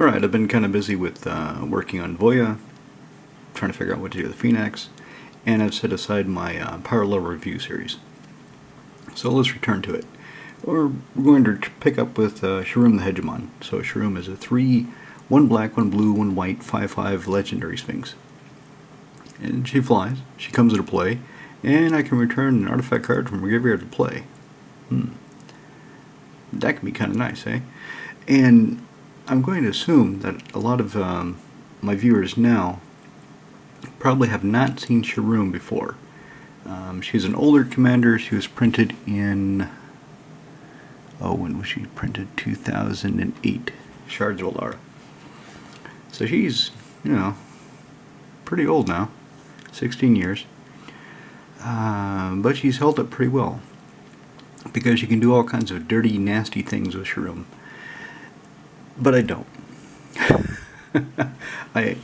Alright, I've been kind of busy with working on Voya, trying to figure out what to do with Phoenix, and I've set aside my power level review series. So let's return to it. We're going to pick up with Sharum the Hegemon. So Sharum is a 3, 1 black, 1 blue, 1 white, 5/5 legendary Sphinx. And she flies, she comes into play, and I can return an artifact card from my graveyard to play. That can be kind of nice, eh? And I'm going to assume that a lot of my viewers now probably have not seen Sharum before. She's an older commander. She was printed in, when was she printed? 2008. Shards of Alara. So she's, pretty old now. 16 years. But she's held up pretty well, because you can do all kinds of dirty, nasty things with Sharum. But I don't. I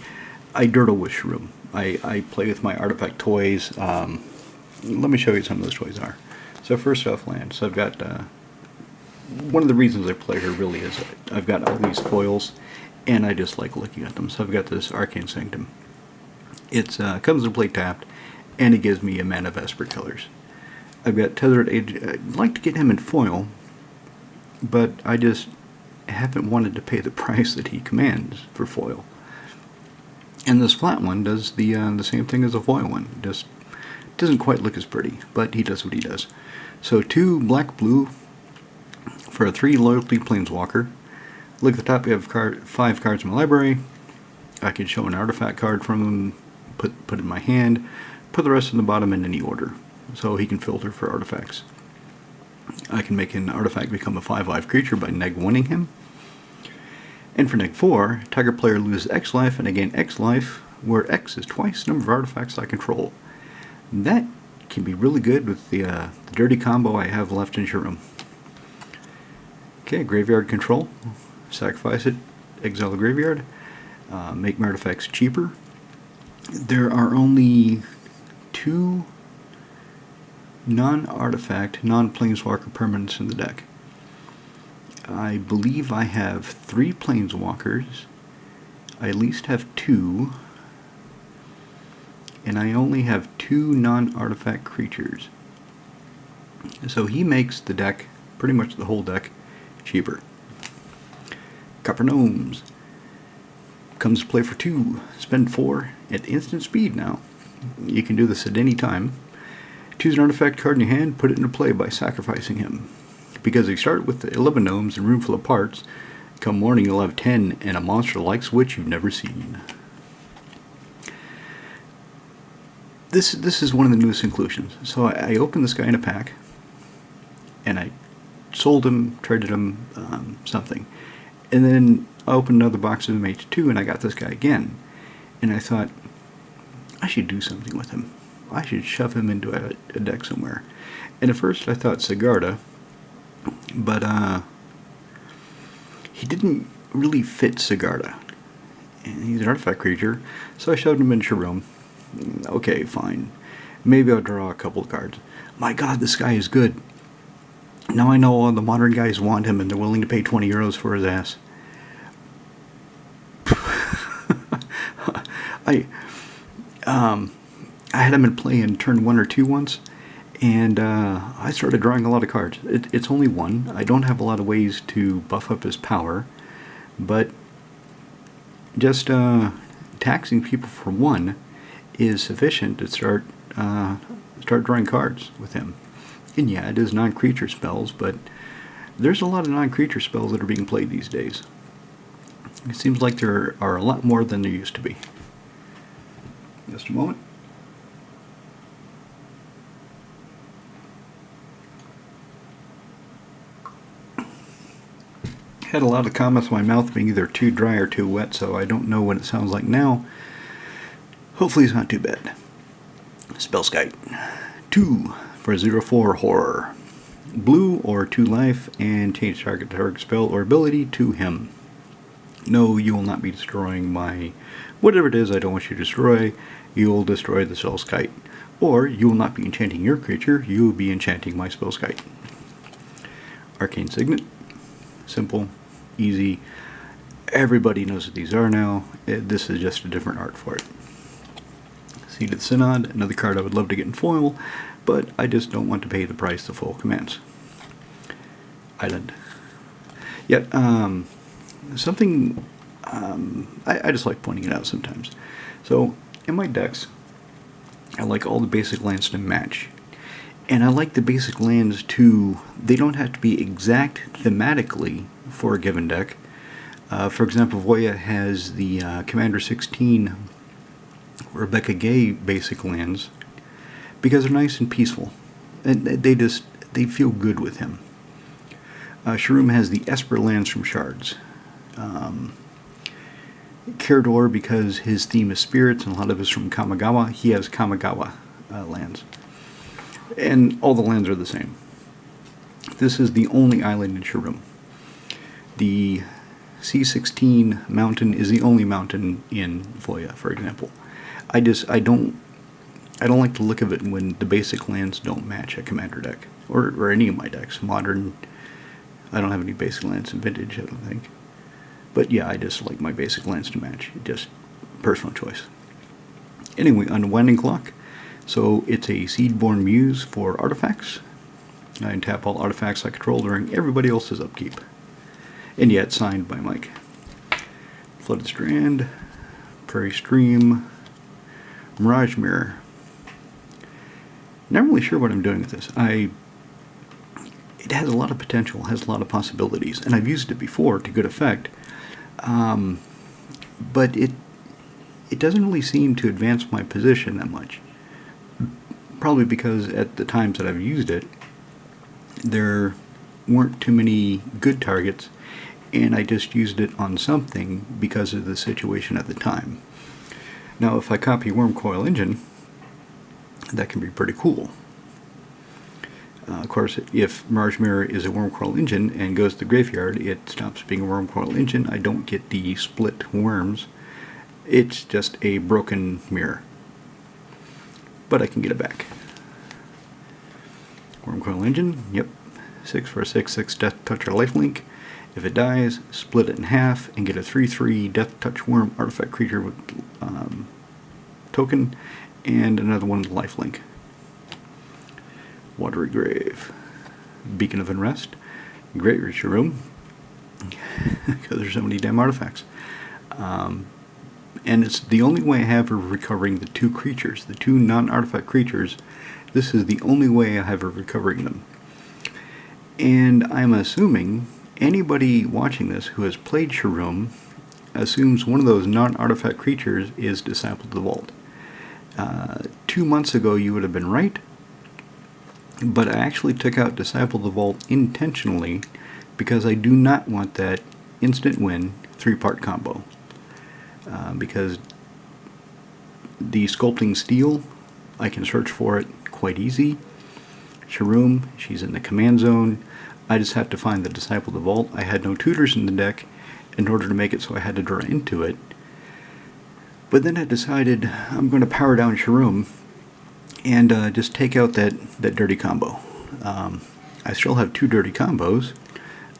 dirtle with Sharum. I play with my artifact toys. Let me show you some of those toys are. So first off, land. So I've got one of the reasons I play her really is I've got all these foils, and I just like looking at them. So I've got this Arcane Sanctum. It comes into play tapped, and it gives me a Mana Vesper colors. I've got Tethered Age. I'd like to get him in foil, but I just haven't wanted to pay the price that he commands for foil. And this flat one does the same thing as a foil one. Just doesn't quite look as pretty, but he does what he does. So 2 black blue for a 3 loyalty planeswalker. Look at the top. We have 5 cards in my library. I can show an artifact card from them, put it in my hand, put the rest in the bottom in any order, so he can filter for artifacts. I can make an artifact become a 5/5 creature by neg-1ing him. And for neg-4, target player loses X life and I gain X life, where X is twice the number of artifacts I control. That can be really good with the dirty combo I have left in Sharum. Okay, graveyard control. Sacrifice it, exile the graveyard, make my artifacts cheaper. There are only 2 non-artifact, non-planeswalker permanents in the deck. I believe I have 3 planeswalkers. I at least have 2. And I only have 2 non-artifact creatures. So he makes the deck, pretty much the whole deck, cheaper. Copper Gnomes. Comes to play for 2. Spend 4 at instant speed now. You can do this at any time. Choose an artifact card in your hand, put it into play by sacrificing him. Because you start with 11 gnomes and a room full of parts, come morning you'll have 10 and a monster like Switch you've never seen. This is one of the newest inclusions. So I opened this guy in a pack, and I sold him, traded him, something. And then I opened another box of MH2 and I got this guy again. And I thought, I should do something with him. I should shove him into a deck somewhere. And at first I thought Sigarda, but he didn't really fit Sigarda. And he's an artifact creature, so I shoved him in Sharum. Okay, fine. Maybe I'll draw a couple of cards. My god, this guy is good. Now I know all the modern guys want him and they're willing to pay 20 euros for his ass. I had him in play in turn 1 or 2 once, and I started drawing a lot of cards. It's only 1. I don't have a lot of ways to buff up his power, but just taxing people for 1 is sufficient to start drawing cards with him. And yeah, it is non-creature spells, but there's a lot of non-creature spells that are being played these days. It seems like there are a lot more than there used to be. Just a moment. Had a lot of comments on my mouth being either too dry or too wet, so I don't know what it sounds like now. Hopefully it's not too bad. Spellskite. 2 for 0/4 horror. Blue or 2 life, and change target spell or ability to him. No, you will not be destroying my whatever it is I don't want you to destroy. You will destroy the Spellskite. Or you will not be enchanting your creature, you will be enchanting my Spellskite. Arcane Signet. Simple, easy. Everybody knows what these are now. This is just a different art for it. Seed of the Synod, another card I would love to get in foil, but I just don't want to pay the price the foil commands. Island. Yet, something I just like pointing it out sometimes. So, in my decks, I like all the basic lands to match. And I like the basic lands to, they don't have to be exact thematically for a given deck. For example, Gaea has the Commander 16 Rebecca Gaea basic lands because they're nice and peaceful. And they feel good with him. Sharum has the Esper lands from Shards. Cradle, because his theme is spirits and a lot of it is from Kamigawa, he has Kamigawa lands. And all the lands are the same. This is the only island in Sharum. The C16 mountain is the only mountain in Voya, for example. I don't like the look of it when the basic lands don't match a commander deck. Or any of my decks. Modern, I don't have any basic lands in Vintage, I don't think. But yeah, I just like my basic lands to match. Just personal choice. Anyway, Unwinding Clock. So it's a Seedborn Muse for artifacts. I can tap all artifacts I control during everybody else's upkeep. And yet signed by Mike. Flooded Strand, Prairie Stream, Mirage Mirror. Not really sure what I'm doing with this. It has a lot of potential, has a lot of possibilities, and I've used it before to good effect. But it doesn't really seem to advance my position that much. Probably because at the times that I've used it, there weren't too many good targets, and I just used it on something because of the situation at the time. Now, if I copy Wormcoil Engine, that can be pretty cool. Of course, if Mirage Mirror is a Wormcoil Engine and goes to the graveyard, it stops being a Wormcoil Engine. I don't get the split worms. It's just a broken mirror. But I can get it back. Wormcoil Engine, yep. 6 for a 6/6 Death Touch or Lifelink. If it dies, split it in half and get a 3/3 Death Touch Worm artifact creature with token and another one with lifelink. Watery Grave. Beacon of Unrest. Great for Sharum. Because there's so many damn artifacts. And it's the only way I have of recovering the two creatures, the two non-artifact creatures. This is the only way I have of recovering them. And I'm assuming anybody watching this who has played Sharum assumes one of those non-artifact creatures is Disciple of the Vault. 2 months ago you would have been right, but I actually took out Disciple of the Vault intentionally because I do not want that instant win 3-part combo. Because the Sculpting Steel, I can search for it quite easy. Sharum, she's in the command zone. I just have to find the Disciple of the Vault. I had no tutors in the deck in order to make it so I had to draw into it. But then I decided I'm going to power down Sharum and just take out that dirty combo. I still have 2 dirty combos.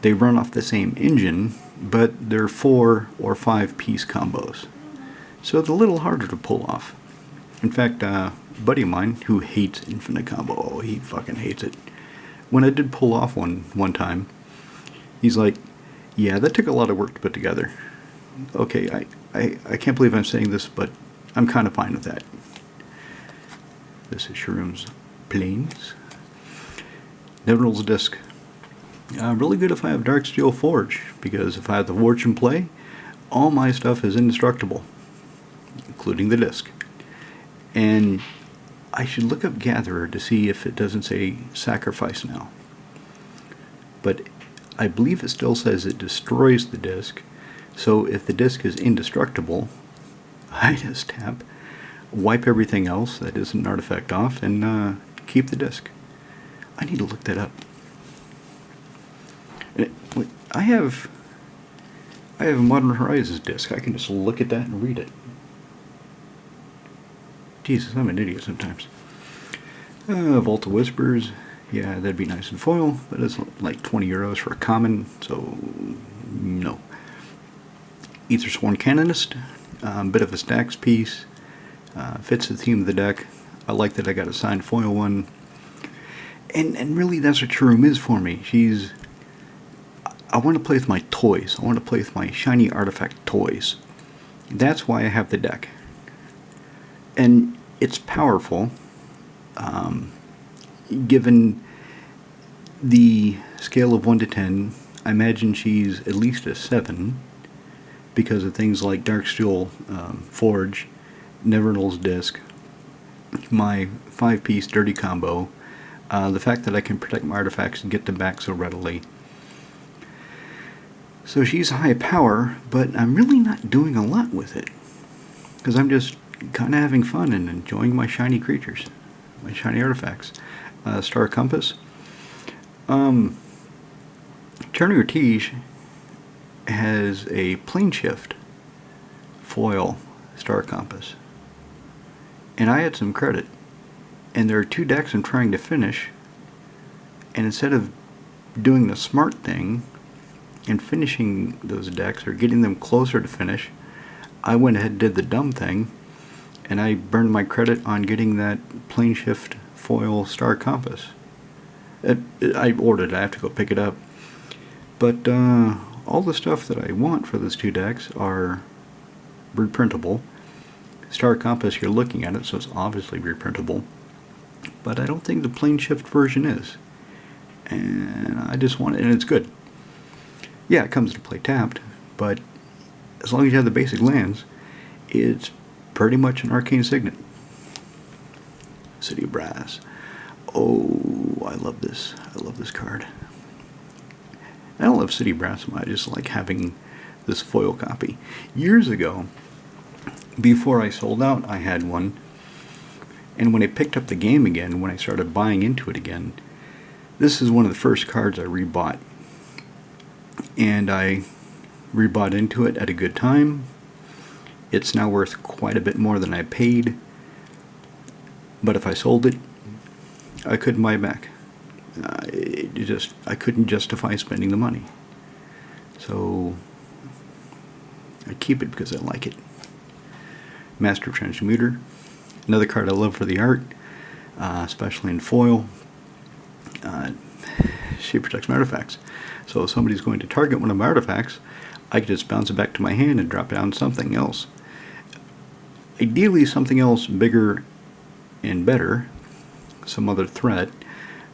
They run off the same engine, but they're 4 or 5 piece combos. So it's a little harder to pull off. In fact, a buddy of mine who hates infinite combo, oh, he fucking hates it. When I did pull off one time, he's like, yeah, that took a lot of work to put together. Okay, I can't believe I'm saying this, but I'm kind of fine with that. This is Sharum's Plains. Nevinyrral's Disc. Really good if I have Darksteel Forge, because if I have the Forge in play, all my stuff is indestructible, including the disc. And I should look up Gatherer to see if it doesn't say Sacrifice now. But I believe it still says it destroys the disc, so if the disc is indestructible, I just tap, wipe everything else that isn't an artifact off, and keep the disc. I need to look that up. I have a Modern Horizons disc. I can just look at that and read it. Jesus, I'm an idiot sometimes. Vault of Whispers. Yeah, that'd be nice in foil, but it's like 20 euros for a common, so no. Aethersworn Canonist, bit of a stacks piece, fits the theme of the deck. I like that I got a signed foil one, and really that's what Sharum is for me. I want to play with my toys. I want to play with my shiny artifact toys. That's why I have the deck, and it's powerful. Given the scale of 1 to 10, I imagine she's at least a 7 because of things like Darksteel Forge, Nevernull's Disc, my 5-piece Dirty Combo, the fact that I can protect my artifacts and get them back so readily. So she's high power, but I'm really not doing a lot with it because I'm just kind of having fun and enjoying my shiny creatures, my shiny artifacts. Star Compass. Turner Tige has a plane shift foil Star Compass, and I had some credit, and there are 2 decks I'm trying to finish, and instead of doing the smart thing and finishing those decks or getting them closer to finish, I went ahead and did the dumb thing, and I burned my credit on getting that plane shift foil Star Compass. I ordered it, I have to go pick it up. But all the stuff that I want for those 2 decks are reprintable. Star Compass, you're looking at it, so it's obviously reprintable. But I don't think the plane shift version is. And I just want it, and it's good. Yeah, it comes to play tapped, but as long as you have the basic lands, it's pretty much an arcane signet. City of Brass. Oh, I love this. I love this card. I don't love City of Brass, I just like having this foil copy. Years ago, before I sold out, I had one. And when I picked up the game again, when I started buying into it again, this is one of the first cards I rebought. And I rebought into it at a good time. It's now worth quite a bit more than I paid. But if I sold it, I couldn't buy it back. I couldn't justify spending the money. So I keep it because I like it. Master Transmuter, another card I love for the art, especially in foil. She protects my artifacts. So if somebody's going to target one of my artifacts, I can just bounce it back to my hand and drop it on something else. Ideally something else bigger and better, some other threat,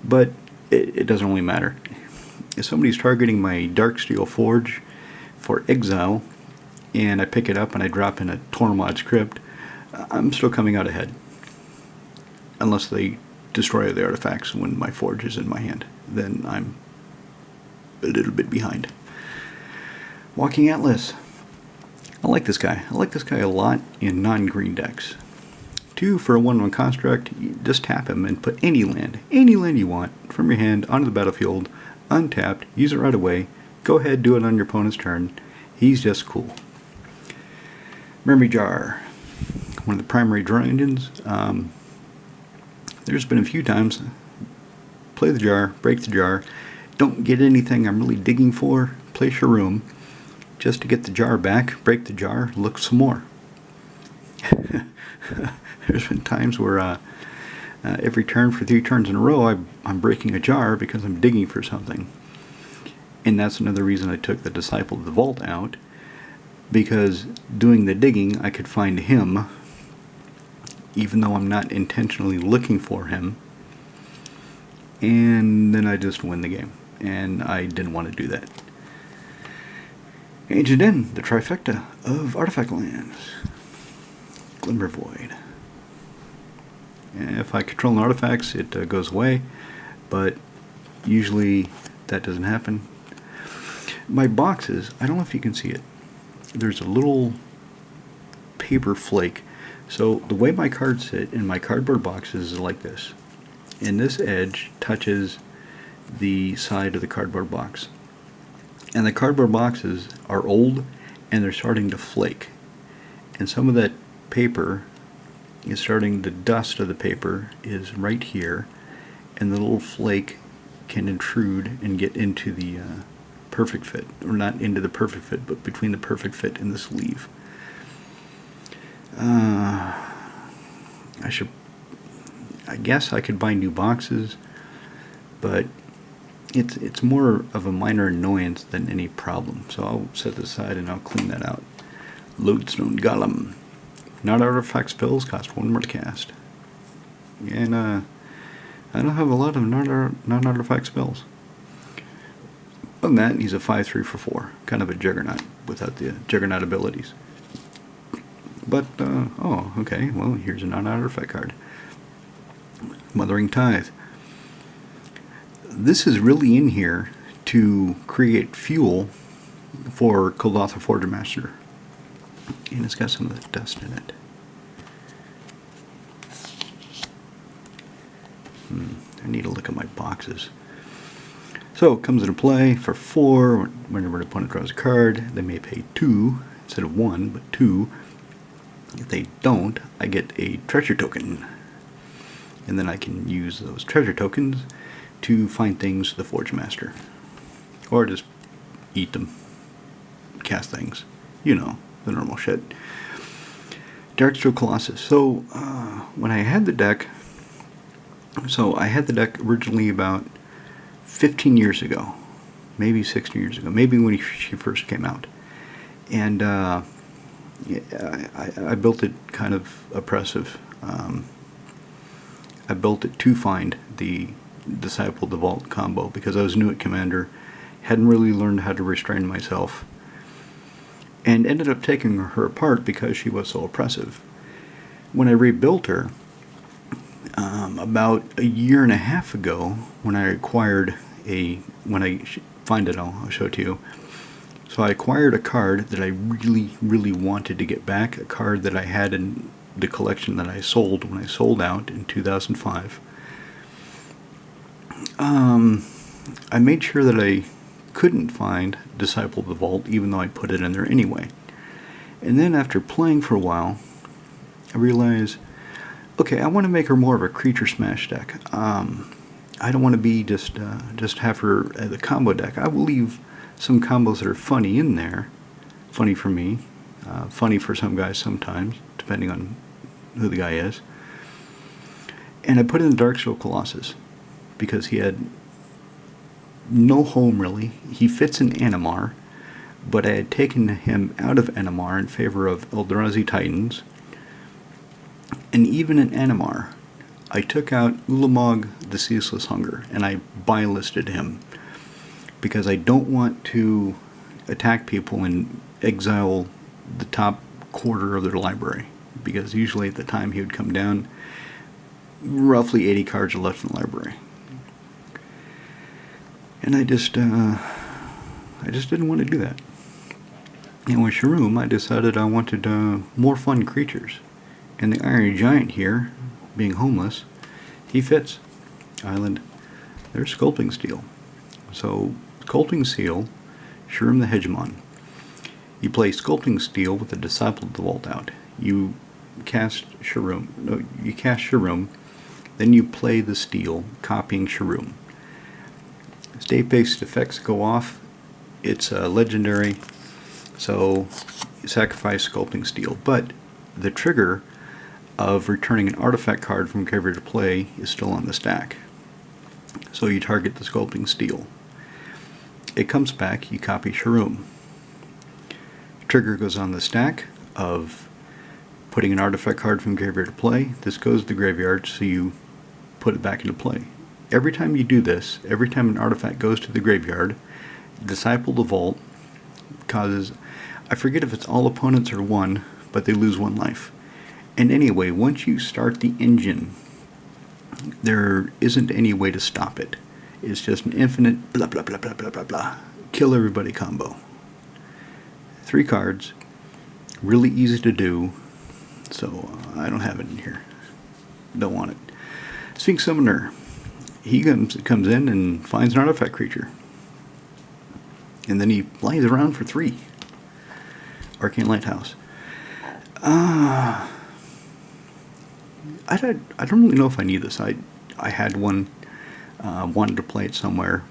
but it doesn't really matter. If somebody's targeting my Darksteel Forge for exile, and I pick it up and I drop in a Mana Crypt, I'm still coming out ahead. Unless they destroy the artifacts when my Forge is in my hand. Then I'm a little bit behind. Walking Atlas. I like this guy. I like this guy a lot in non-green decks. 2 for a 1/1 construct, you just tap him and put any land you want from your hand onto the battlefield, untapped, use it right away, go ahead, do it on your opponent's turn. He's just cool. Memory Jar, one of the primary draw engines. There's been a few times, play the jar, break the jar, don't get anything I'm really digging for, play Sharum, just to get the jar back, break the jar, look some more. There's been times where every turn for 3 turns in a row I'm breaking a jar because I'm digging for something. And that's another reason I took the Disciple of the Vault out, because doing the digging I could find him even though I'm not intentionally looking for him, and then I just win the game, and I didn't want to do that. Ancient Den, the trifecta of artifact lands. Glimmer Void. If I control artifacts, it goes away, but usually that doesn't happen. My boxes, I don't know if you can see it, there's a little paper flake. So the way my cards sit in my cardboard boxes is like this, and this edge touches the side of the cardboard box, and the cardboard boxes are old and they're starting to flake, and some of that paper is starting, the dust of the paper is right here, and the little flake can intrude and get into the perfect fit, or not into the perfect fit, but between the perfect fit and the sleeve. I guess I could buy new boxes, but it's more of a minor annoyance than any problem. So I'll set this aside and I'll clean that out. Lodestone Golem. Non-artifact spells cost 1 more to cast. And I don't have a lot of non-artifact spells. Other than that, he's a 5/3 for 4. Kind of a juggernaut without the juggernaut abilities. But, oh, okay, well, here's a non-artifact card. Mothering Tithe. This is really in here to create fuel for Kuldotha Forger Master. And it's got some of the dust in it. I need to look at my boxes. So it comes into play for 4. Whenever an opponent draws a card, they may pay 2 instead of 1, but 2. If they don't, I get a treasure token. And then I can use those treasure tokens to find things to the Forge Master. Or just eat them. Cast things. You know, the normal shit. Darksteel Colossus. So, when I had the deck... So, I had the deck originally about 15 years ago. Maybe 16 years ago. Maybe when she first came out. And, yeah, I built it kind of oppressive. I built it to find the Disciple the Vault combo because I was new at Commander, hadn't really learned how to restrain myself, and ended up taking her apart because she was so oppressive. When I rebuilt her, about a year and a half ago, when I acquired find it, I'll show it to you. So I acquired a card that I really, really wanted to get back, a card that I had in the collection that I sold when I sold out in 2005. I made sure that I couldn't find Disciple of the Vault, even though I put it in there anyway. And then after playing for a while, I realized, okay, I want to make her more of a creature smash deck. I don't want to be just have her as a combo deck. I will leave some combos that are funny in there. Funny for me. Funny for some guys sometimes, depending on who the guy is. And I put in the Darksteel Colossus because he had no home really. He fits in Animar, but I had taken him out of Animar in favor of Eldrazi Titans. And even in Animar, I took out Ulamog the Ceaseless Hunger, and I buy-listed him because I don't want to attack people and exile the top quarter of their library, because usually at the time he would come down, roughly 80 cards are left in the library. And I just didn't want to do that. And with Sharum, I decided I wanted more fun creatures. And the Iron Giant here, being homeless, he fits. Island. There's Sculpting Steel. So, Sculpting Steel, Sharum the Hegemon. You play Sculpting Steel with the Disciple of the Vault out. You cast Sharum. No, you cast Sharum. Then you play the Steel, copying Sharum. State-based effects go off. It's legendary. So, you sacrifice Sculpting Steel. But the trigger of returning an artifact card from graveyard to play is still on the stack. So you target the Sculpting Steel. It comes back, you copy Sharum. Trigger goes on the stack of putting an artifact card from graveyard to play. This goes to the graveyard, so you put it back into play. Every time you do this, every time an artifact goes to the graveyard, Disciple of the Vault causes, I forget if it's all opponents or one, but they lose 1 life. And anyway, once you start the engine, there isn't any way to stop it. It's just an infinite blah blah blah blah blah blah blah. Kill everybody combo. 3 cards, really easy to do, so I don't have it in here. Don't want it. Sphinx Summoner. He comes in and finds an artifact creature. And then he flies around for 3. Arcane Lighthouse. I don't really know if I need this. I had one, wanted to play it somewhere.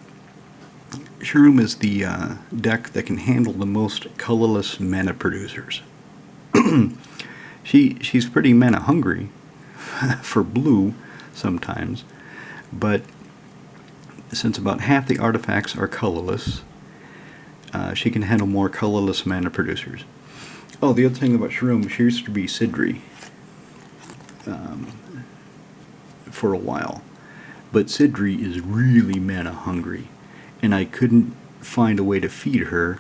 Sharum is the deck that can handle the most colorless mana producers. She's pretty mana hungry for blue sometimes, but since about half the artifacts are colorless, she can handle more colorless mana producers. Oh, the other thing about Sharum, she used to be Sidri for a while, but Sidri is really mana hungry, and I couldn't find a way to feed her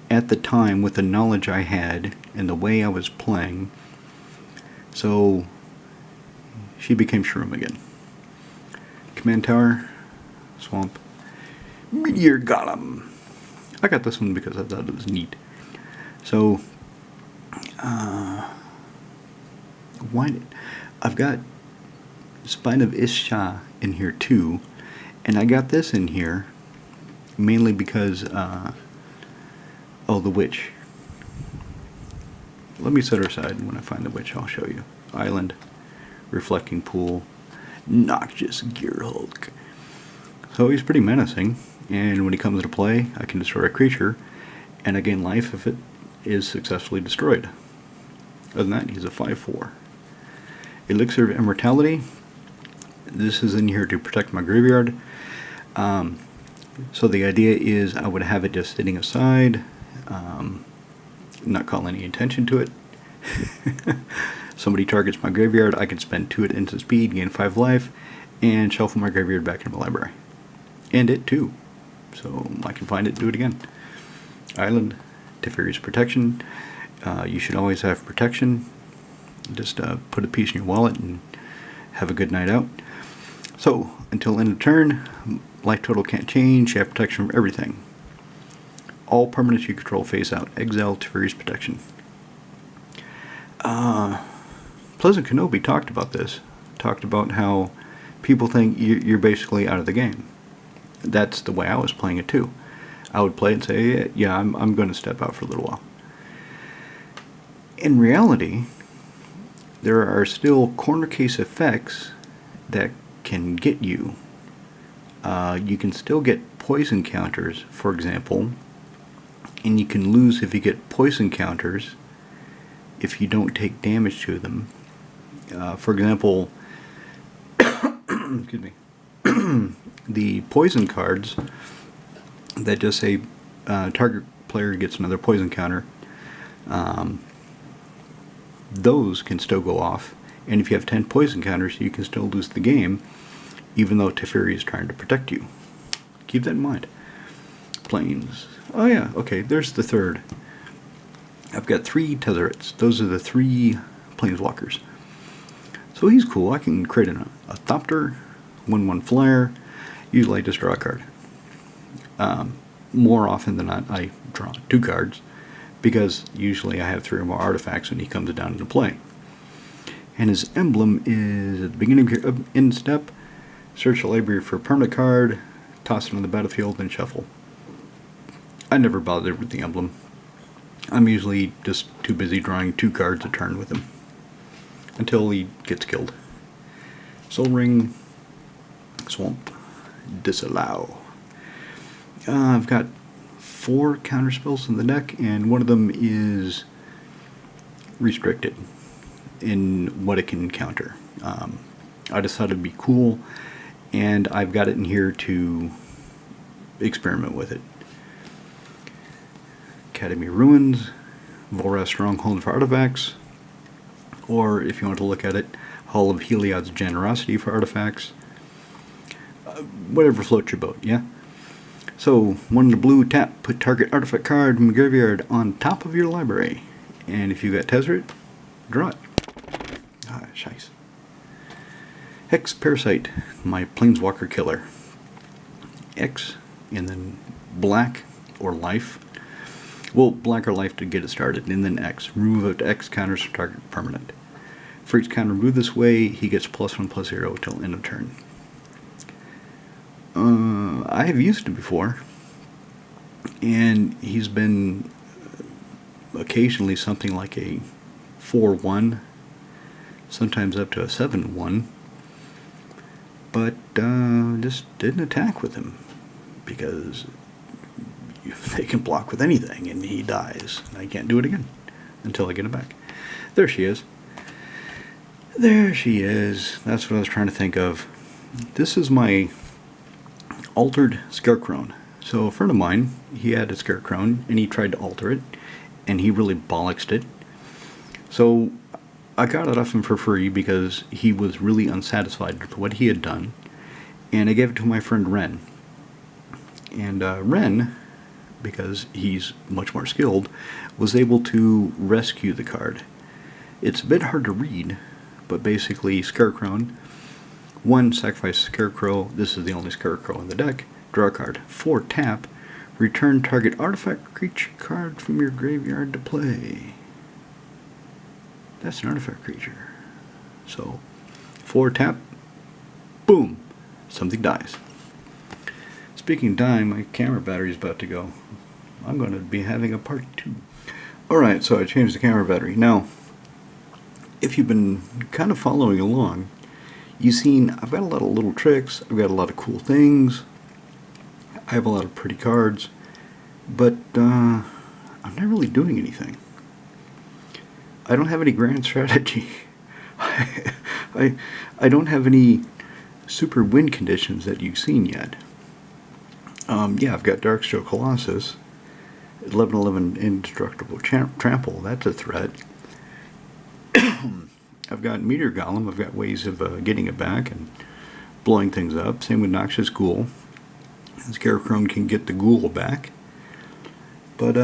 at the time with the knowledge I had and the way I was playing, so she became Sharum again. Command Tower, Swamp, Meteor Golem. I got this one because I thought it was neat. So, I've got Spine of Isha in here too, and I got this in here mainly because, the witch. Let me set her aside. When I find the witch, I'll show you. Island, Reflecting Pool, Noxious Gearhulk. So he's pretty menacing, and when he comes into play, I can destroy a creature, and I gain life if it is successfully destroyed. Other than that, he's a 5/4. Elixir of Immortality. This is in here to protect my graveyard. So the idea is I would have it just sitting aside, not call any attention to it. Somebody targets my graveyard, I can spend 2 at instant speed, gain 5 life, and shuffle my graveyard back into my library. And it too. So I can find it and do it again. Island, Teferi's Protection. You should always have protection. Just put a piece in your wallet and have a good night out. So, until end of turn, life total can't change, you have protection from everything. All permanents you control face out. Exile Teferi's Protection. Pleasant Kenobi talked about this. Talked about how people think you're basically out of the game. That's the way I was playing it too. I would play it and say, yeah, I'm going to step out for a little while. In reality, there are still corner case effects that can get you. You can still get poison counters, for example, and you can lose if you get poison counters if you don't take damage to them. For example, excuse me, the poison cards that just say target player gets another poison counter, those can still go off, and if you have 10 poison counters, you can still lose the game, even though Teferi is trying to protect you. Keep that in mind. Planes. Oh yeah, okay, there's the third. I've got 3 Tezzerets. Those are the 3 Planeswalkers. So he's cool. I can create a Thopter, 1/1 flyer. Usually I just draw a card. More often than not, I draw 2 cards, because usually I have 3 or more artifacts when he comes down into play. And his emblem is at the beginning of your end step, search the library for a permanent card, toss it on the battlefield, then shuffle. I never bothered with the emblem. I'm usually just too busy drawing 2 cards a turn with him until he gets killed. Soul Ring, Swamp, Disallow. I've got 4 counter spells in the deck, and one of them is restricted in what it can counter. I just thought it'd be cool, and I've got it in here to experiment with it. Academy Ruins, Volrath Stronghold for artifacts, or if you want to look at it, Hall of Heliod's Generosity for artifacts. Whatever floats your boat, yeah? So, 1 in the blue, tap, put target artifact card from the graveyard on top of your library. And if you got Tezzeret, draw it. Ah, shice. Hex Parasite, my Planeswalker killer. X, and then black or life. Well, black or life to get it started, and then X. Remove up to X counters for target permanent. For each counter removed this way, he gets +1/+0 until end of turn. I have used him before, and he's been occasionally something like a 4/1, sometimes up to a 7/1, but just didn't attack with him because they can block with anything, and he dies. And I can't do it again until I get it back. There she is. There she is. That's what I was trying to think of. This is my altered Scarecrow. So a friend of mine, he had a Scarecrow, and he tried to alter it, and he really bollocksed it. So I got it off him for free because he was really unsatisfied with what he had done, and I gave it to my friend Ren. And Ren, because he's much more skilled, was able to rescue the card. It's a bit hard to read, but basically Scarecrow, 1, sacrifice Scarecrow, this is the only Scarecrow in the deck, draw a card, 4, tap, return target artifact creature card from your graveyard to play. That's an artifact creature. So, 4, tap, boom, something dies. Speaking of dying, my camera battery is about to go. I'm going to be having a part 2. Alright, so I changed the camera battery. Now, if you've been kind of following along, you've seen I've got a lot of little tricks, I've got a lot of cool things, I have a lot of pretty cards, but I'm not really doing anything. I don't have any grand strategy. I don't have any super win conditions that you've seen yet. Yeah, I've got Darksteel Colossus, 11/11 Indestructible Trample, that's a threat. I've got Meteor Golem, I've got ways of getting it back and blowing things up. Same with Noxious Ghoul. Scarecrow can get the ghoul back. But,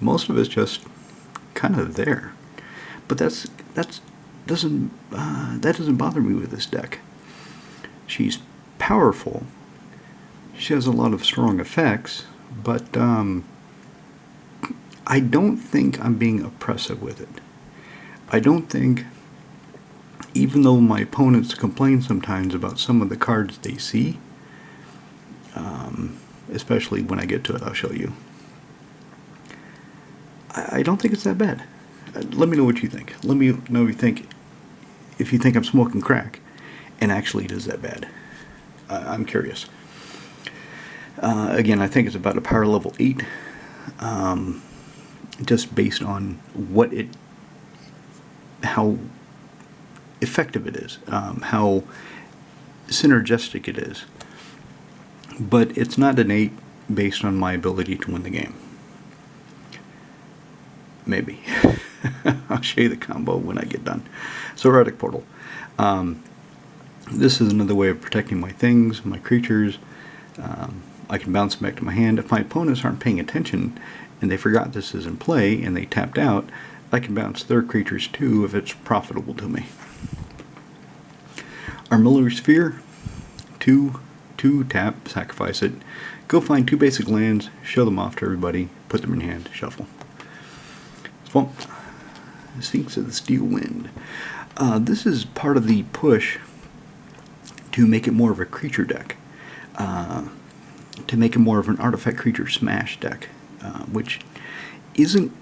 most of it's just kind of there. But that doesn't bother me with this deck. She's powerful. She has a lot of strong effects, but I don't think I'm being oppressive with it. I don't think, even though my opponents complain sometimes about some of the cards they see, especially when I get to it, I'll show you. I don't think it's that bad. Let me know what you think. Let me know if you think I'm smoking crack, and actually it is that bad. I'm curious. Again, I think it's about a power level 8, just based on how effective it is, how synergistic it is. But it's not an 8 based on my ability to win the game. Maybe. I'll show you the combo when I get done. So, Erratic Portal. This is another way of protecting my things, my creatures. I can bounce them back to my hand. If my opponents aren't paying attention and they forgot this is in play and they tapped out, I can bounce their creatures too if it's profitable to me. Armillary Sphere, 2 tap, sacrifice it. Go find 2 basic lands, show them off to everybody, put them in hand, shuffle. Swamp. Sphinx of the Steel Wind. This is part of the push to make it more of a creature deck. To make it more of an artifact creature smash deck, which isn't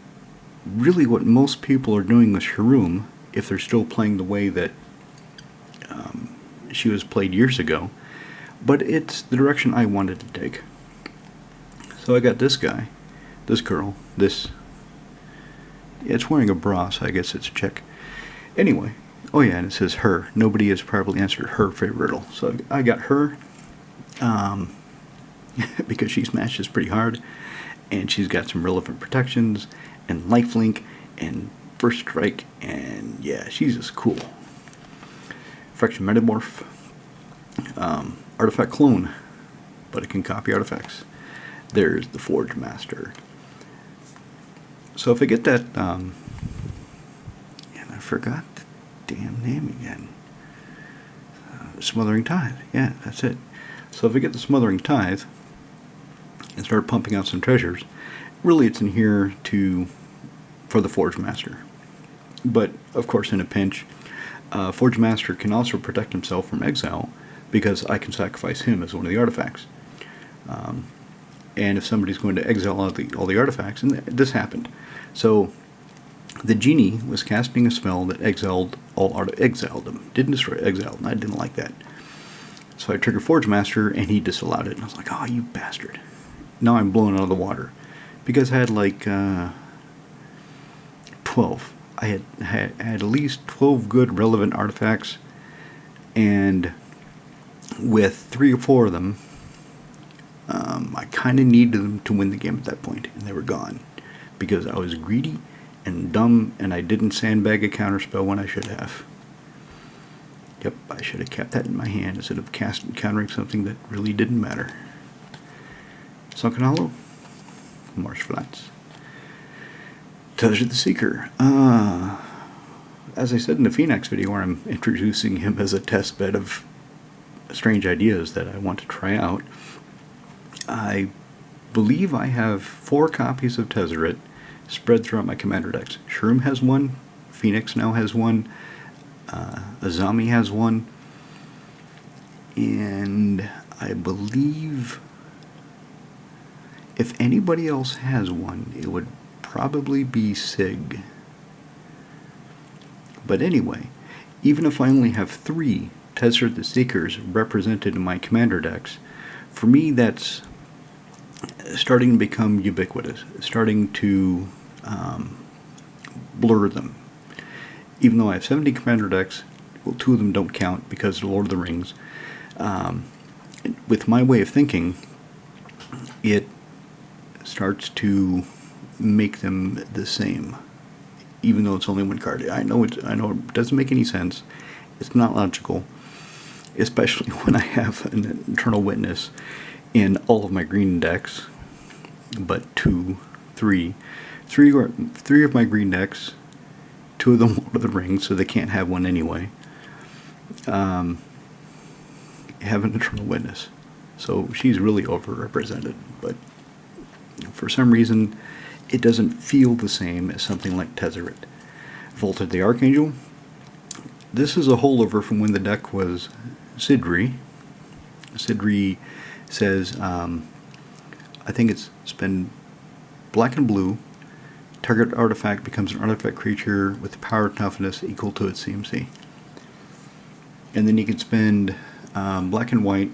really what most people are doing with Sharum, if they're still playing the way that she was played years ago. But it's the direction I wanted to take. So I got this guy, this girl, this... It's wearing a bra, so I guess it's a chick. Anyway, oh yeah, and it says her. Nobody has probably answered her favorite riddle. So I got her, because she smashes pretty hard, and she's got some relevant protections, and lifelink, and first strike, and yeah, she's just cool. Fraction Metamorph, Artifact Clone, but it can copy artifacts. There's the Forge Master. So if I get that, and I forgot the damn name again. Smothering Tithe. Yeah, that's it. So if I get the Smothering Tithe and start pumping out some treasures, really it's in here for the Forge Master. But of course, in a pinch, Forge Master can also protect himself from exile because I can sacrifice him as one of the artifacts. And if somebody's going to exile all the artifacts, and this happened. So the genie was casting a spell that exiled them. Didn't destroy, exiled, and I didn't like that. So I triggered Forge Master, and he disallowed it. And I was like, oh, you bastard. Now I'm blown out of the water. Because I had like 12. I had at least 12 good relevant artifacts, and with 3 or 4 of them, I kind of needed them to win the game at that point, and they were gone. Because I was greedy and dumb, and I didn't sandbag a counterspell when I should have. Yep, I should have kept that in my hand instead of countering something that really didn't matter. Sunken Hollow, Marsh Flats. Tutor the Seeker. As I said in the Phoenix video where I'm introducing him as a test bed of strange ideas that I want to try out, I believe I have 4 copies of Tezzeret spread throughout my commander decks. Sharum has 1, Phoenix now has 1, Azami has 1, and I believe if anybody else has 1, it would probably be Sig. But anyway, even if I only have 3 Tezzeret the Seekers represented in my commander decks, for me that's starting to become ubiquitous, starting to blur them. Even though I have 70 commander decks, well, 2 of them don't count because of the Lord of the Rings. With my way of thinking, it starts to make them the same, even though it's only 1 card. I know it doesn't make any sense. It's not logical, especially when I have an Eternal Witness in all of my green decks, but 3 of my green decks, 2 of them Lord of the Rings, so they can't have 1 anyway, have an Eternal Witness. So she's really overrepresented, but for some reason it doesn't feel the same as something like Tezzeret. Volted the Archangel. This is a holdover from when the deck was Sidri. Sidri says, I think it's spend black and blue, target artifact becomes an artifact creature with power toughness equal to its CMC. And then you can spend black and white,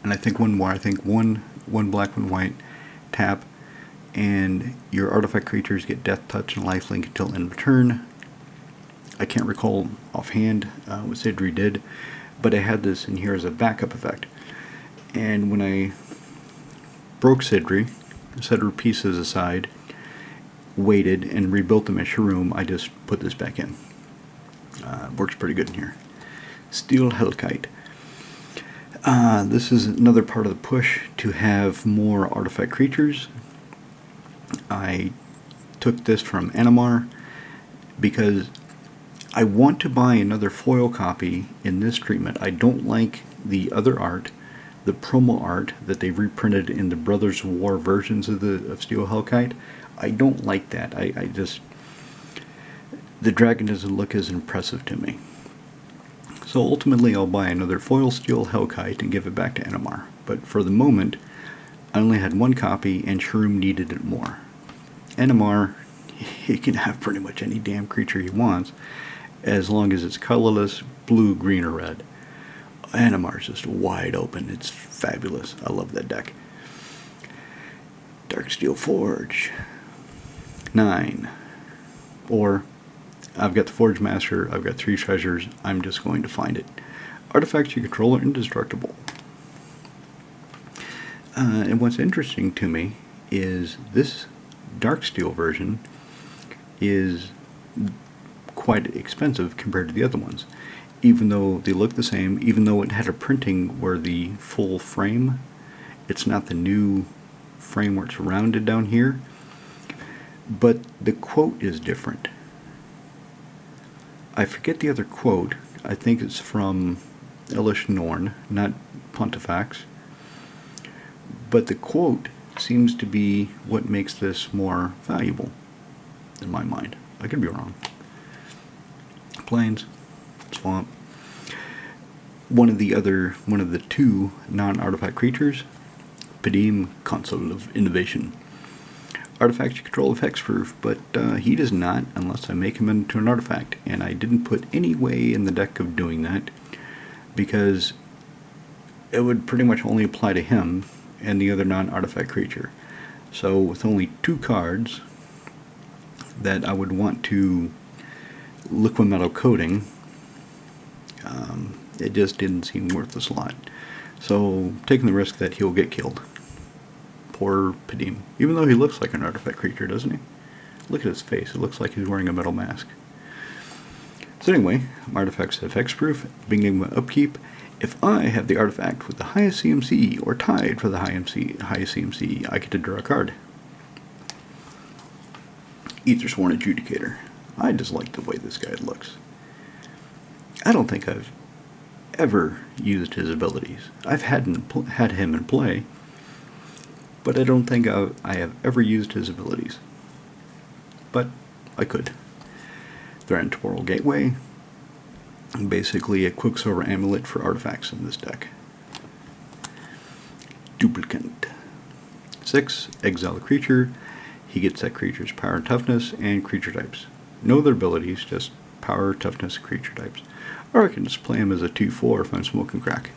and I think 1 more, I think one black, 1 white, tap, and your artifact creatures get death touch and lifelink until end of turn. I can't recall offhand what Sidri did, but I had this in here as a backup effect. And when I broke Sidri, set her pieces aside, waited, and rebuilt them as Sharum, I just put this back in. Works pretty good in here. Steel Hellkite. This is another part of the push to have more artifact creatures. I took this from Animar because I want to buy another foil copy in this treatment. I don't like the other art, the promo art that they reprinted in the Brothers of War versions of Steel Hellkite. I don't like that. I just, the dragon doesn't look as impressive to me. So ultimately I'll buy another foil Steel Hellkite and give it back to Animar. But for the moment, I only had 1 copy and Sharum needed it more. Animar, he can have pretty much any damn creature he wants, as long as it's colorless, blue, green, or red. Animar's just wide open. It's fabulous. I love that deck. Darksteel Forge. 9. Or, I've got the Forge Master, I've got 3 treasures, I'm just going to find it. Artifacts you control are indestructible. And what's interesting to me is this Darksteel version is quite expensive compared to the other ones. Even though they look the same, even though it had a printing where the full frame, it's not the new frame where it's rounded down here, but the quote is different. I forget the other quote. I think it's from Elish Norn, not Pontifex. But the quote seems to be what makes this more valuable, in my mind. I could be wrong. Plains, Swamp. One of the 2 non-artifact creatures, Padim, Console of Innovation. Artifacts you control of hexproof, but he does not unless I make him into an artifact. And I didn't put any way in the deck of doing that because it would pretty much only apply to him and the other non-artifact creature. So with only 2 cards that I would want to liquid metal coating, it just didn't seem worth the slot. So taking the risk that he'll get killed. Poor Padim. Even though he looks like an artifact creature, doesn't he? Look at his face. It looks like he's wearing a metal mask. So anyway, my artifacts have hexproof, beginning with upkeep. If I have the artifact with the highest CMC, or tied for the highest CMC, I get to draw a card. Aethersworn Adjudicator. I just like the way this guy looks. I don't think I've ever used his abilities. I've had him in play, but I don't think I have ever used his abilities. But I could. Threaten Temporal Gateway. Basically a Quicksilver Amulet for artifacts in this deck. Duplicant. 6. Exile a creature. He gets that creature's power and toughness and creature types. No other abilities, just power, toughness, creature types. Or I can just play him as a 2/4 if I'm smoking crack.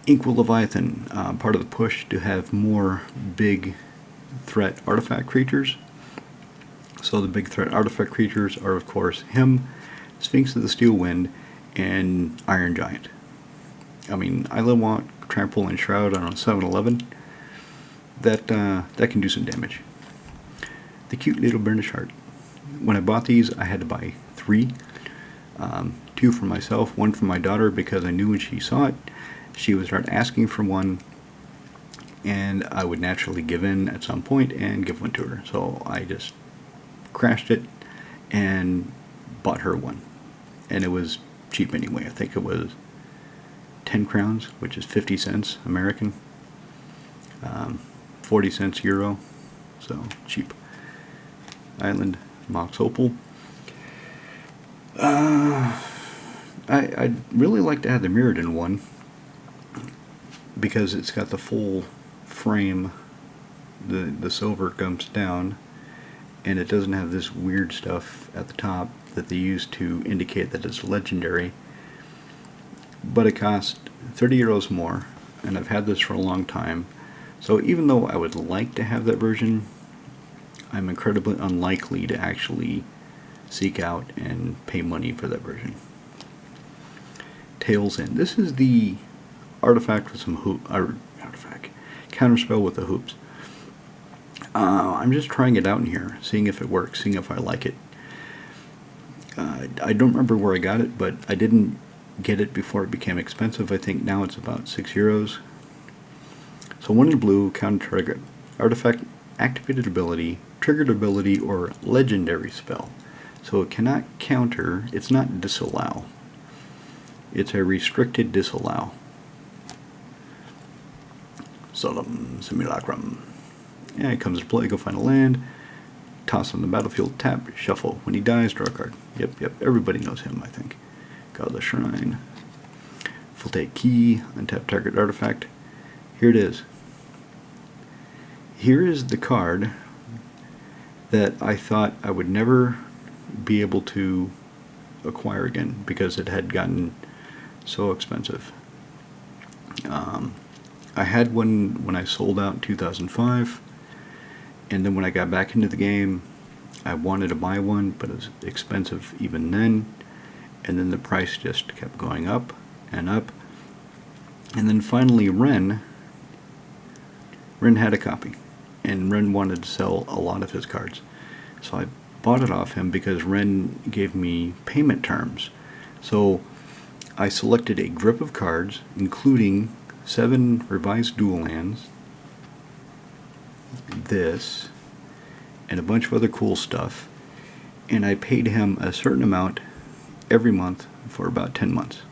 Inkwell Leviathan, part of the push to have more big threat artifact creatures. So the big threat artifact creatures are, of course, him, Sphinx of the Steel Wind, and Iron Giant. I mean, I want Trample and Shroud on a 7/11. That can do some damage. The cute little Burnished Heart. When I bought these, I had to buy 3. 2 for myself, 1 for my daughter, because I knew when she saw it, she would start asking for one, and I would naturally give in at some point and give one to her. So I just crashed it and bought her one. And it was cheap anyway. I think it was 10 crowns, which is 50 cents American, 40 cents Euro, so cheap. Island, Mox Opal. I'd really like to have the Mirrodin one, because it's got the full frame, the silver comes down, and it doesn't have this weird stuff at the top that they use to indicate that it's legendary. But it costs 30 euros more, and I've had this for a long time, so even though I would like to have that version, I'm incredibly unlikely to actually seek out and pay money for that version. Tails In. This is the artifact with some counterspell with the hoops. I'm just trying it out in here, seeing if it works, seeing if I like it. I don't remember where I got it, but I didn't get it before it became expensive. I think now it's about 6 euros. So 1 in blue, counter target artifact, activated ability, triggered ability, or legendary spell. So it cannot counter, it's not disallow. It's a restricted disallow. Solemn Simulacrum. Yeah, it comes to play, go find a land, toss on the battlefield, tap, shuffle. When he dies, draw a card. Yep, everybody knows him, I think. Godless Shrine. Full take key, untap target artifact. Here it is. Here is the card that I thought I would never be able to acquire again because it had gotten so expensive. I had one when I sold out in 2005, and then when I got back into the game, I wanted to buy one, but it was expensive even then, and then the price just kept going up and up, and then finally Ren had a copy, and Ren wanted to sell a lot of his cards, so I bought it off him because Ren gave me payment terms. So I selected a grip of cards, including 7 revised dual lands, this, and a bunch of other cool stuff, and I paid him a certain amount every month for about 10 months.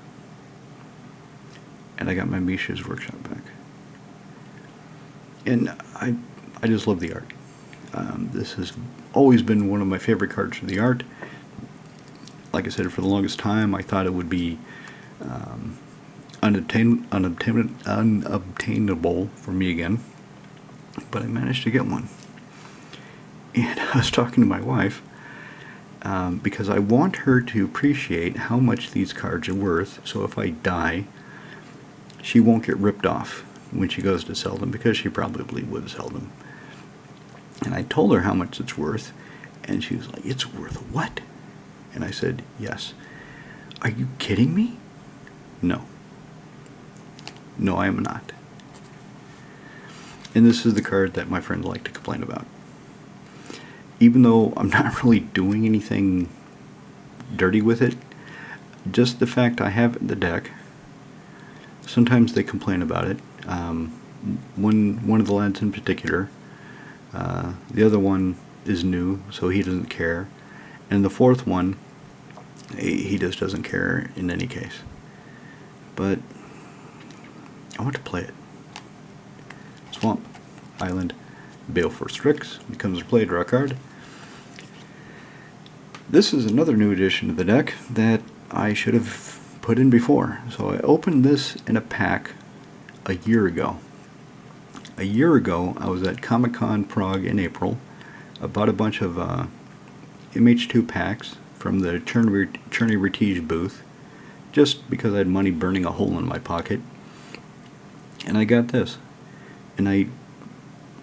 And I got my Misha's Workshop back. And I just love the art. This has always been one of my favorite cards for the art. Like I said, for the longest time, I thought it would be unobtainable for me again, but I managed to get one. And I was talking to my wife because I want her to appreciate how much these cards are worth, so if I die, she won't get ripped off when she goes to sell them, because she probably would sell them. And I told her how much it's worth, and she was like, "It's worth what?" And I said, "Yes." "Are you kidding me?" "No. No, I am not." And this is the card that my friends like to complain about. Even though I'm not really doing anything dirty with it, just the fact I have it in the deck, sometimes they complain about it. One of the lads in particular, the other one is new, so he doesn't care. And the fourth one, he just doesn't care in any case. But I want to play it. Swamp, Island, Baleful Strix becomes a play, draw a card. This is another new addition to the deck that I should have put in before. So I opened this in a pack a year ago. A year ago, I was at Comic-Con Prague in April. I bought a bunch of MH2 packs from the Cherney Retige booth, just because I had money burning a hole in my pocket. And I got this. And I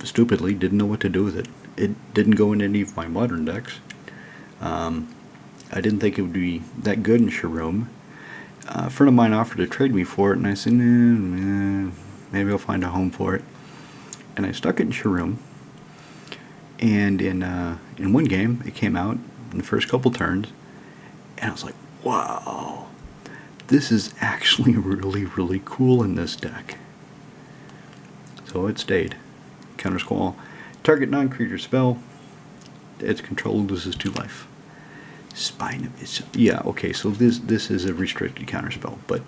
stupidly didn't know what to do with it. It didn't go in any of my modern decks. I didn't think it would be that good in Sharum. A friend of mine offered to trade me for it, and I said, maybe I'll find a home for it. And I stuck it in Sharum. And in one game, it came out in the first couple turns, and I was like, wow, this is actually really, really cool in this deck. So it stayed. Counter Squall. Target non-creature spell. Its control loses 2 life. Spine of its... Yeah, okay, so this is a restricted counterspell, but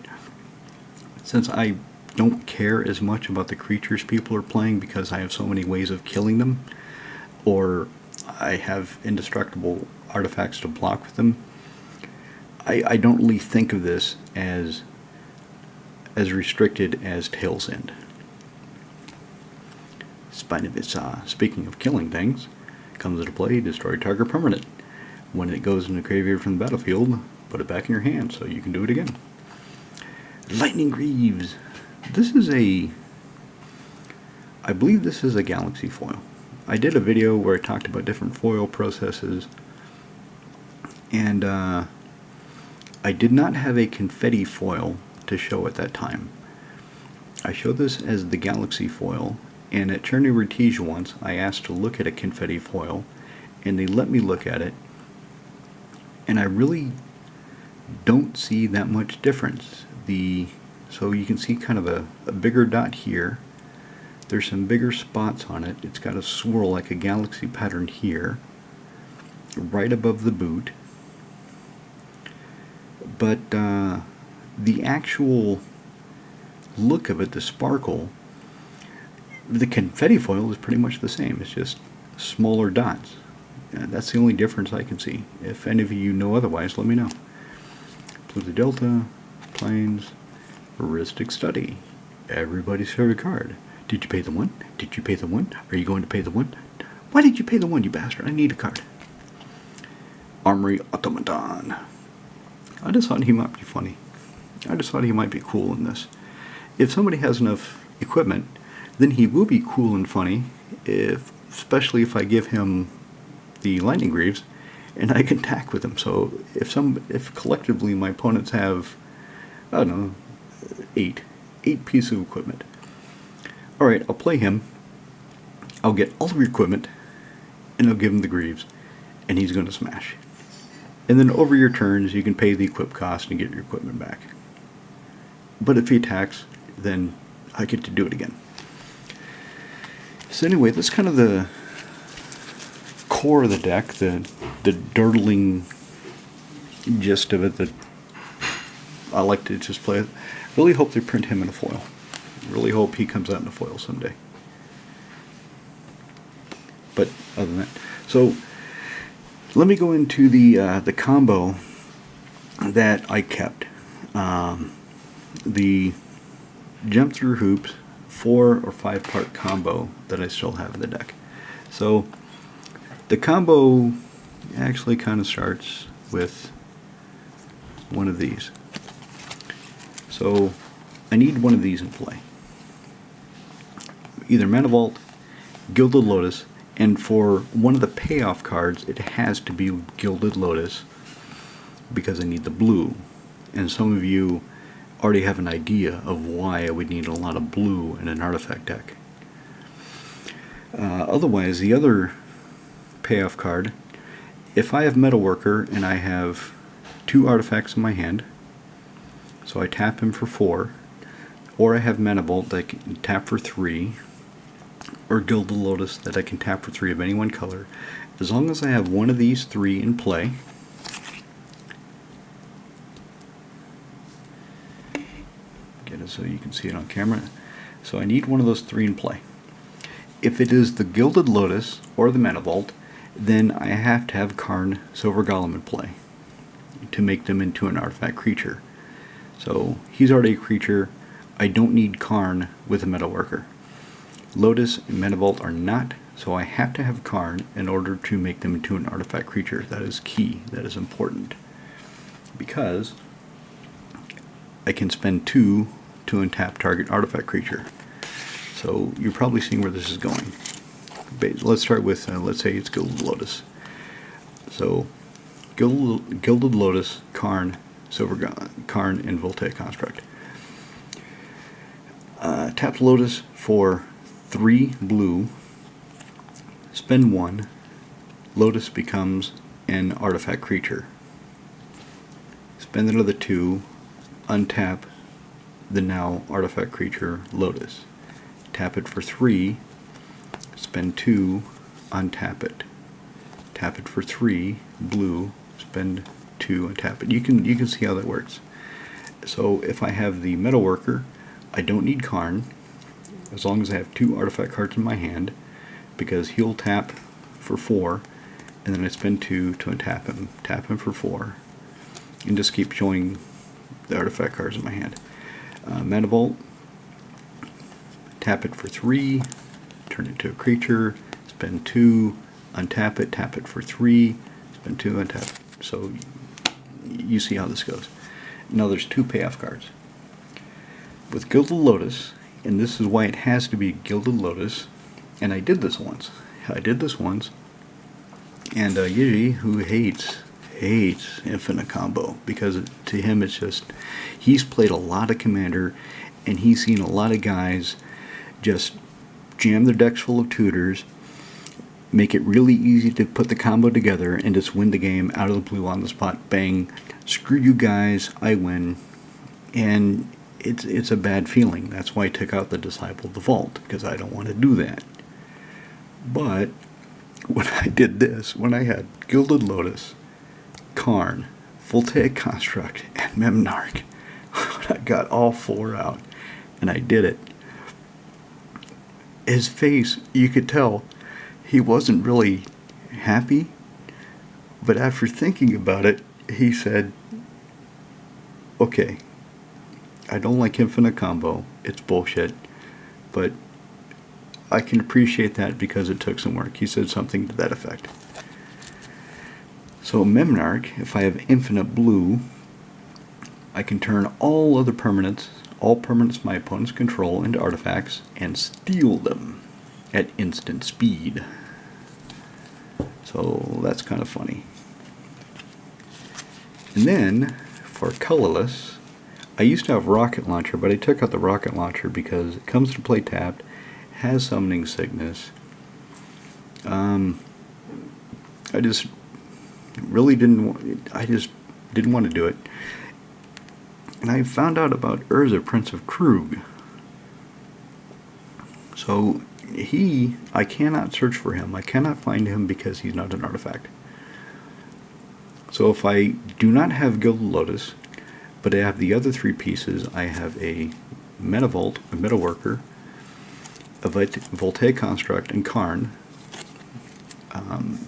since I don't care as much about the creatures people are playing because I have so many ways of killing them, or I have indestructible artifacts to block with them, I don't really think of this as restricted as Tail's End. Spine of its... speaking of killing things, comes into play, destroy target permanent. When it goes in the graveyard from the battlefield, put it back in your hand so you can do it again. Lightning Greaves. This is I believe this is a Galaxy foil. I did a video where I talked about different foil processes, and I did not have a confetti foil to show at that time. I showed this as the Galaxy foil, and at Cherney Retige once I asked to look at a confetti foil, and they let me look at it, and I really don't see that much difference. So you can see kind of a bigger dot here. There's some bigger spots on it. It's got a swirl like a galaxy pattern here, right above the boot. But the actual look of it, the sparkle, the confetti foil is pretty much the same. It's just smaller dots. That's the only difference I can see. If any of you know otherwise, let me know. Pluto Delta, Plains, Heuristic Study. Everybody's favorite card. Did you pay the 1? Did you pay the 1? Are you going to pay the 1? Why did you pay the 1, you bastard? I need a card. Armory Automaton. I just thought he might be funny. I just thought he might be cool in this. If somebody has enough equipment, then he will be cool and funny, especially if I give him the Lightning Greaves, and I can attack with them. So if collectively my opponents have, I don't know, 8 pieces of equipment. Alright, I'll play him, I'll get all of your equipment, and I'll give him the Greaves, and he's going to smash. And then over your turns you can pay the equip cost and get your equipment back. But if he attacks, then I get to do it again. So anyway, that's kind of the core of the deck, the dirtling gist of it that I like to just play with. Really hope they print him in a foil. Really hope he comes out in a foil someday. But other than that, so let me go into the combo that I kept. The Jump Through Hoops 4 or 5 part combo that I still have in the deck. So the combo actually kind of starts with one of these. So I need one of these in play. Either Mana Vault, Gilded Lotus, and for one of the payoff cards, it has to be Gilded Lotus because I need the blue. And some of you already have an idea of why I would need a lot of blue in an artifact deck. Otherwise, the other payoff card, if I have Metalworker and I have 2 artifacts in my hand, so I tap him for 4, or I have Mana Vault that I can tap for 3, or Gilded Lotus that I can tap for 3 of any one color, as long as I have one of these 3 in play, get it so you can see it on camera, so I need one of those 3 in play. If it is the Gilded Lotus or the Mana Vault, then I have to have Karn Silver Golem in play to make them into an artifact creature. So he's already a creature. I don't need Karn with a Metalworker. Lotus and Mana Vault are not, so I have to have Karn in order to make them into an artifact creature. That is key. That is important. Because I can spend 2 to untap target artifact creature. So you're probably seeing where this is going. Let's start with, let's say it's Gilded Lotus. So Gilded Lotus, Karn, Karn, and Voltaic Construct. Tap Lotus for 3 blue, spend 1, Lotus becomes an artifact creature. Spend another 2, untap the now artifact creature Lotus. Tap it for 3, spend 2, untap it. Tap it for 3, blue, spend 2, and tap it. You can see how that works. So if I have the Metalworker, I don't need Karn, as long as I have 2 artifact cards in my hand, because he'll tap for 4, and then I spend 2 to untap him. Tap him for 4, and just keep showing the artifact cards in my hand. Mana Vault, tap it for 3, turn it to a creature, spend 2, untap it, tap it for 3, spend 2, untap it. So you see how this goes. Now there's 2 payoff cards. With Gilded Lotus, and this is why it has to be Gilded Lotus, and I did this once. And Yiji, who hates Infinite Combo, because to him it's just, he's played a lot of Commander, and he's seen a lot of guys just jam their decks full of tutors, make it really easy to put the combo together, and just win the game out of the blue on the spot. Bang, screw you guys, I win. And it's a bad feeling. That's why I took out the Disciple of the Vault, because I don't want to do that. But when I did this, when I had Gilded Lotus, Karn, Voltaic Construct, and Memnarch, when I got all 4 out, and I did it, his face, you could tell, he wasn't really happy, but after thinking about it, he said, okay, I don't like Infinite Combo, it's bullshit, but I can appreciate that because it took some work. He said something to that effect. So Memnarch, if I have infinite blue, I can turn all other permanents, all permanents my opponents control, into artifacts and steal them at instant speed. So that's kind of funny. And then for colorless, I used to have Rocket Launcher, but I took out the Rocket Launcher because it comes to play tapped, has Summoning Sickness. I just really didn't want to do it. And I found out about Urza, Prince of Krug. So I cannot search for him. I cannot find him because he's not an artifact. So if I do not have Gilded Lotus, but I have the other 3 pieces, I have a Mana Vault, a Metalworker, a Voltaic Construct, and Karn,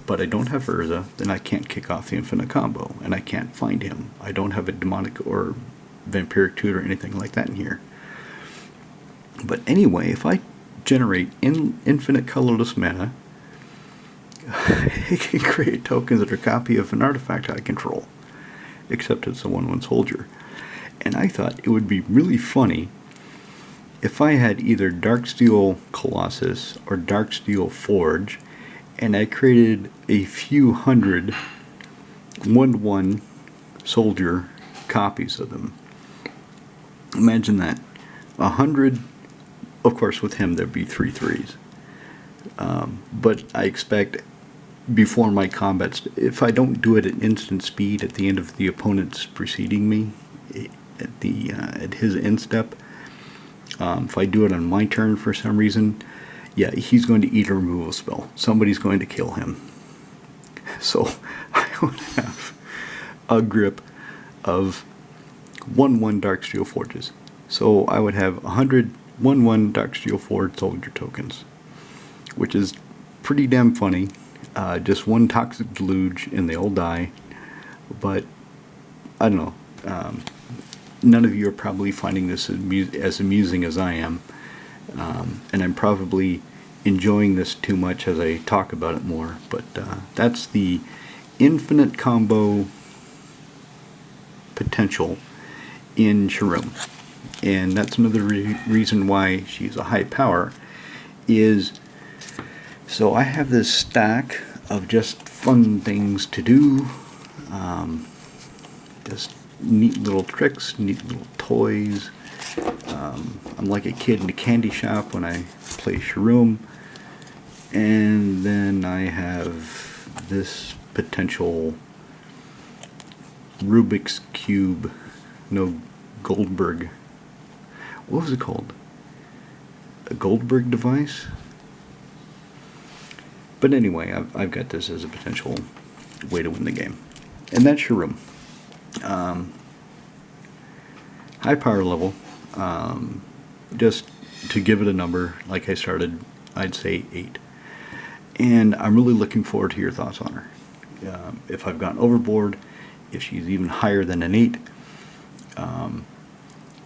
but I don't have Urza, then I can't kick off the Infinite Combo, and I can't find him. I don't have a Demonic or Vampiric Tutor or anything like that in here. But anyway, if I generate infinite colorless mana, I can create tokens that are a copy of an artifact I control, except it's a 1/1 soldier. And I thought it would be really funny if I had either Darksteel Colossus or Darksteel Forge, and I created a few hundred 1/1 soldier copies of them, imagine that. 100, of course with him there'd be 3/3s. But I expect before my combats, if I don't do it at instant speed at the end of the opponent's preceding me, at his end step, if I do it on my turn for some reason, yeah, he's going to eat a removal spell. Somebody's going to kill him. So I would have a grip of 1/1 Darksteel Forges. So I would have 100 1/1 Darksteel Forge soldier tokens, which is pretty damn funny. Just one Toxic Deluge and they all die. But I don't know. None of you are probably finding this as amusing as I am. And I'm probably enjoying this too much as I talk about it more. But that's the infinite combo potential in Sharum. And that's another reason why she's a high power, is so I have this stack of just fun things to do, just neat little tricks, neat little toys. I'm like a kid in a candy shop when I play Sharum. And then I have this potential Rubik's Cube, no, Goldberg. What was it called? A Goldberg device? But anyway, I've got this as a potential way to win the game. And that's Sharum. High power level. Just to give it a number, like I started, I'd say 8. And I'm really looking forward to your thoughts on her. If I've gone overboard, if she's even higher than an 8.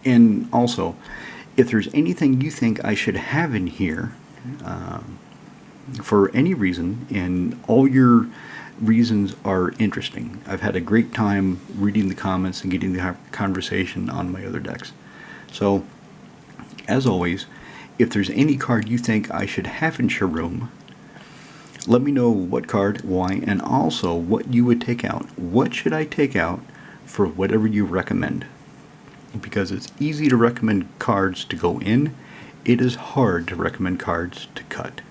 And also, if there's anything you think I should have in here, for any reason, and all your reasons are interesting. I've had a great time reading the comments and getting the conversation on my other decks. So, as always, if there's any card you think I should have in Sharum, let me know what card, why, and also what you would take out. What should I take out for whatever you recommend? Because it's easy to recommend cards to go in, it is hard to recommend cards to cut.